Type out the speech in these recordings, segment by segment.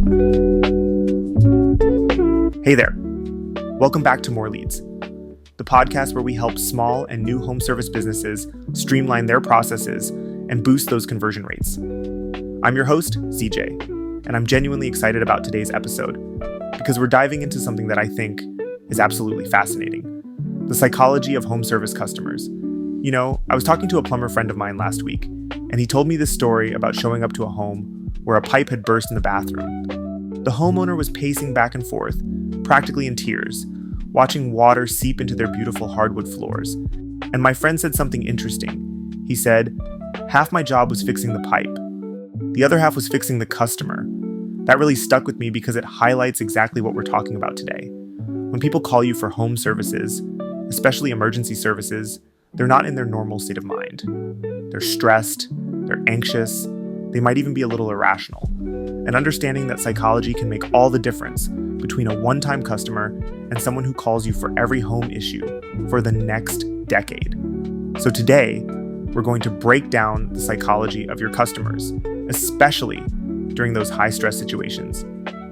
Hey there. Welcome back to More Leads, the podcast where we help small and new home service businesses streamline their processes and boost those conversion rates. I'm your host, CJ, and I'm genuinely excited about today's episode because we're diving into something that I think is absolutely fascinating: the psychology of home service customers. You know, I was talking to a plumber friend of mine last week, and he told me this story about showing up to a home where a pipe had burst in the bathroom. The homeowner was pacing back and forth, practically in tears, watching water seep into their beautiful hardwood floors. And my friend said something interesting. He said, "Half my job was fixing the pipe. The other half was fixing the customer." That really stuck with me because it highlights exactly what we're talking about today. When people call you for home services, especially emergency services, they're not in their normal state of mind. They're stressed, they're anxious, they might even be a little irrational. And understanding that psychology can make all the difference between a one-time customer and someone who calls you for every home issue for the next decade. So today, we're going to break down the psychology of your customers, especially during those high-stress situations,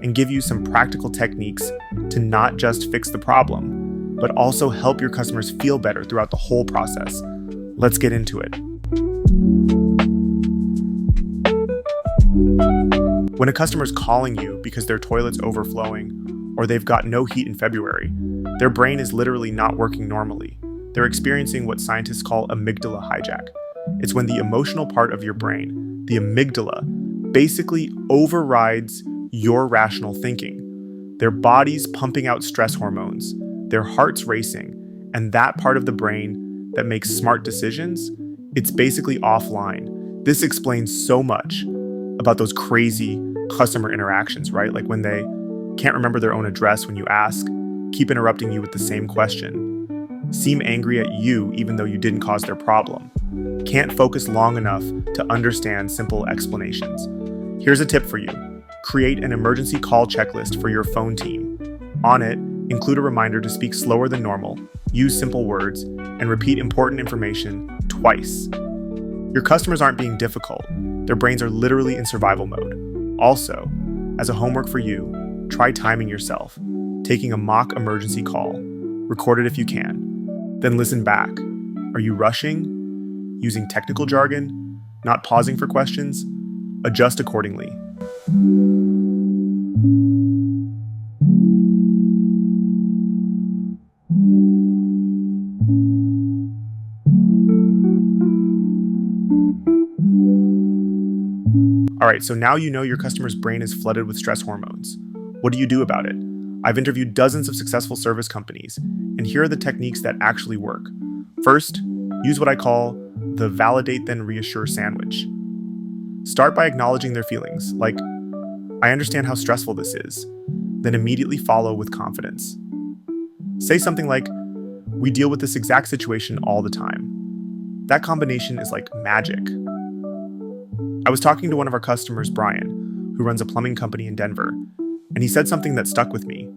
and give you some practical techniques to not just fix the problem, but also help your customers feel better throughout the whole process. Let's get into it. When a customer's calling you because their toilet's overflowing or they've got no heat in February, their brain is literally not working normally. They're experiencing what scientists call amygdala hijack. It's when the emotional part of your brain, the amygdala, basically overrides your rational thinking. Their body's pumping out stress hormones, their heart's racing, and that part of the brain that makes smart decisions, it's basically offline. This explains so much about those crazy customer interactions, right? Like when they can't remember their own address when you ask, keep interrupting you with the same question, seem angry at you even though you didn't cause their problem, can't focus long enough to understand simple explanations. Here's a tip for you. Create an emergency call checklist for your phone team. On it, include a reminder to speak slower than normal, use simple words, and repeat important information twice. Your customers aren't being difficult. Their brains are literally in survival mode. Also, as a homework for you, try timing yourself, taking a mock emergency call. Record it if you can. Then listen back. Are you rushing? Using technical jargon? Not pausing for questions? Adjust accordingly. All right, so now you know your customer's brain is flooded with stress hormones. What do you do about it? I've interviewed dozens of successful service companies, and here are the techniques that actually work. First, use what I call the validate then reassure sandwich. Start by acknowledging their feelings, like, "I understand how stressful this is," then immediately follow with confidence. Say something like, "We deal with this exact situation all the time." That combination is like magic. I was talking to one of our customers, Brian, who runs a plumbing company in Denver, and he said something that stuck with me.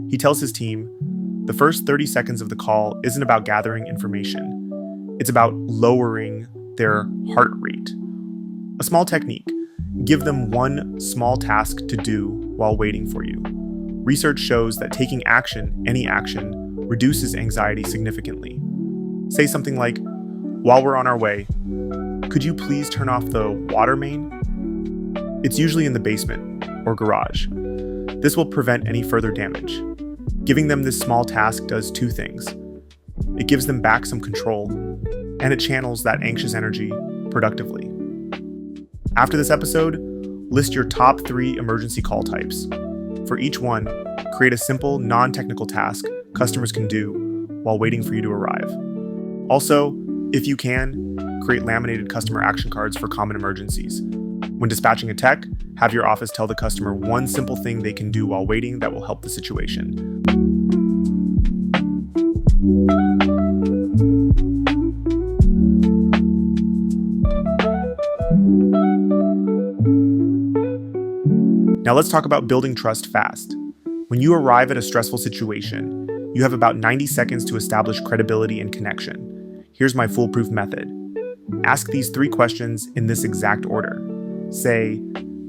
He tells his team, the first 30 seconds of the call isn't about gathering information. It's about lowering their heart rate. A small technique: give them one small task to do while waiting for you. Research shows that taking action, any action, reduces anxiety significantly. Say something like, "While we're on our way, could you please turn off the water main?" It's usually in the basement or garage. This will prevent any further damage. Giving them this small task does two things. It gives them back some control, and it channels that anxious energy productively. After this episode, list your top 3 emergency call types. For each one, create a simple, non-technical task customers can do while waiting for you to arrive. Also, if you can, create laminated customer action cards for common emergencies. When dispatching a tech, have your office tell the customer one simple thing they can do while waiting that will help the situation. Now let's talk about building trust fast. When you arrive at a stressful situation, you have about 90 seconds to establish credibility and connection. Here's my foolproof method. Ask these 3 questions in this exact order. Say,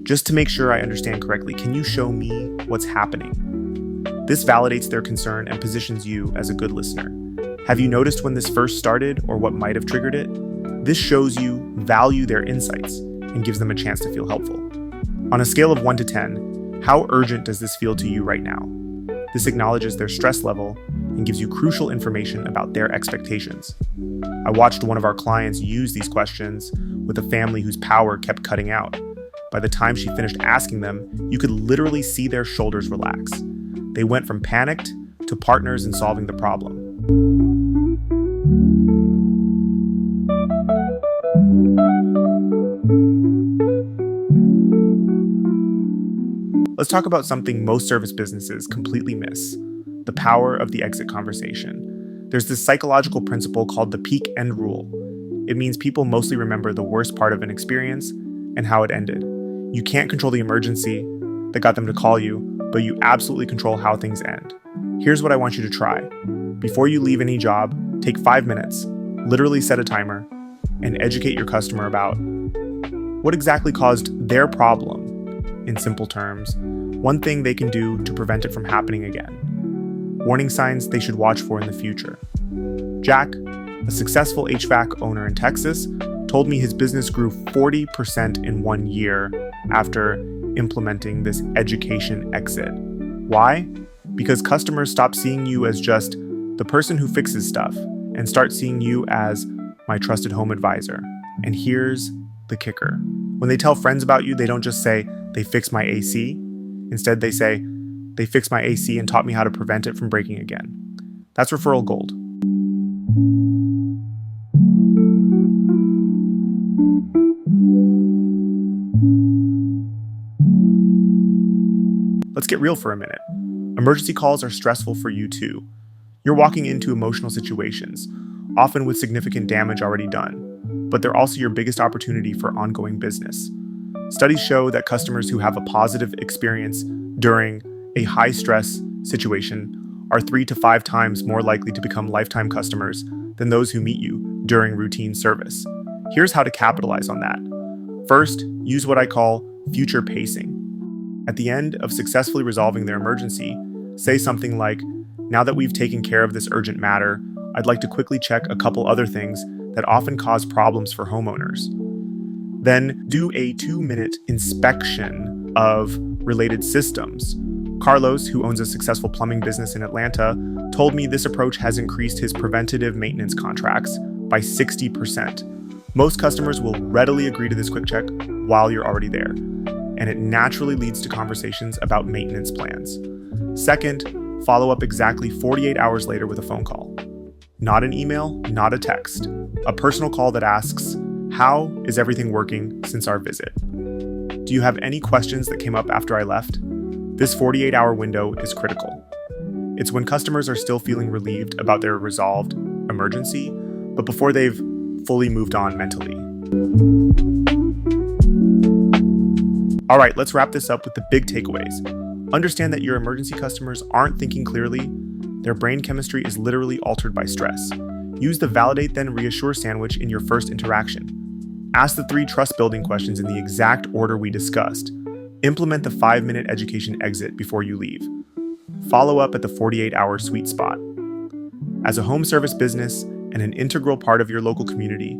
Just to make sure I understand correctly, can you show me what's happening? This validates their concern and positions you as a good listener. Have you noticed when this first started or what might have triggered it? This shows you value their insights and gives them a chance to feel helpful. On a scale of 1 to 10, how urgent does this feel to you right now? This acknowledges their stress level and gives you crucial information about their expectations. I watched one of our clients use these questions with a family whose power kept cutting out. By the time she finished asking them, you could literally see their shoulders relax. They went from panicked to partners in solving the problem. Let's talk about something most service businesses completely miss: the power of the exit conversation. There's this psychological principle called the peak end rule. It means people mostly remember the worst part of an experience and how it ended. You can't control the emergency that got them to call you, but you absolutely control how things end. Here's what I want you to try. Before you leave any job, take 5 minutes, literally set a timer, and educate your customer about what exactly caused their problem. In simple terms, one thing they can do to prevent it from happening again. Warning signs they should watch for in the future. Jack, a successful HVAC owner in Texas, told me his business grew 40% in 1 year after implementing this education exit. Why? Because customers stop seeing you as just the person who fixes stuff and start seeing you as my trusted home advisor. And here's the kicker. When they tell friends about you, they don't just say, they fixed my AC. Instead, they say, they fixed my AC and taught me how to prevent it from breaking again. That's referral gold. Let's get real for a minute. Emergency calls are stressful for you too. You're walking into emotional situations, often with significant damage already done, but they're also your biggest opportunity for ongoing business. Studies show that customers who have a positive experience during a high-stress situation are 3 to 5 times more likely to become lifetime customers than those who meet you during routine service. Here's how to capitalize on that. First, use what I call future pacing. At the end of successfully resolving their emergency, say something like, now that we've taken care of this urgent matter, I'd like to quickly check a couple other things that often cause problems for homeowners. Then do a 2-minute inspection of related systems. Carlos, who owns a successful plumbing business in Atlanta, told me this approach has increased his preventative maintenance contracts by 60%. Most customers will readily agree to this quick check while you're already there, and it naturally leads to conversations about maintenance plans. Second, follow up exactly 48 hours later with a phone call. Not an email, not a text. A personal call that asks, how is everything working since our visit? Do you have any questions that came up after I left? This 48-hour window is critical. It's when customers are still feeling relieved about their resolved emergency, but before they've fully moved on mentally. All right, let's wrap this up with the big takeaways. Understand that your emergency customers aren't thinking clearly. Their brain chemistry is literally altered by stress. Use the validate then reassure sandwich in your first interaction. Ask the 3 trust-building questions in the exact order we discussed. Implement the 5-minute education exit before you leave. Follow up at the 48-hour sweet spot. As a home service business and an integral part of your local community,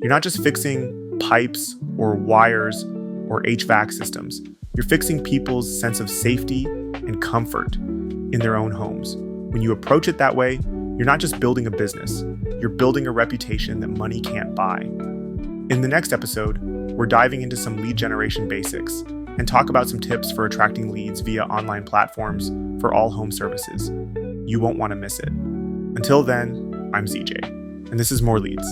you're not just fixing pipes or wires or HVAC systems. You're fixing people's sense of safety and comfort in their own homes. When you approach it that way, you're not just building a business, you're building a reputation that money can't buy. In the next episode, we're diving into some lead generation basics and talk about some tips for attracting leads via online platforms for all home services. You won't want to miss it. Until then, I'm ZJ, and this is More Leads.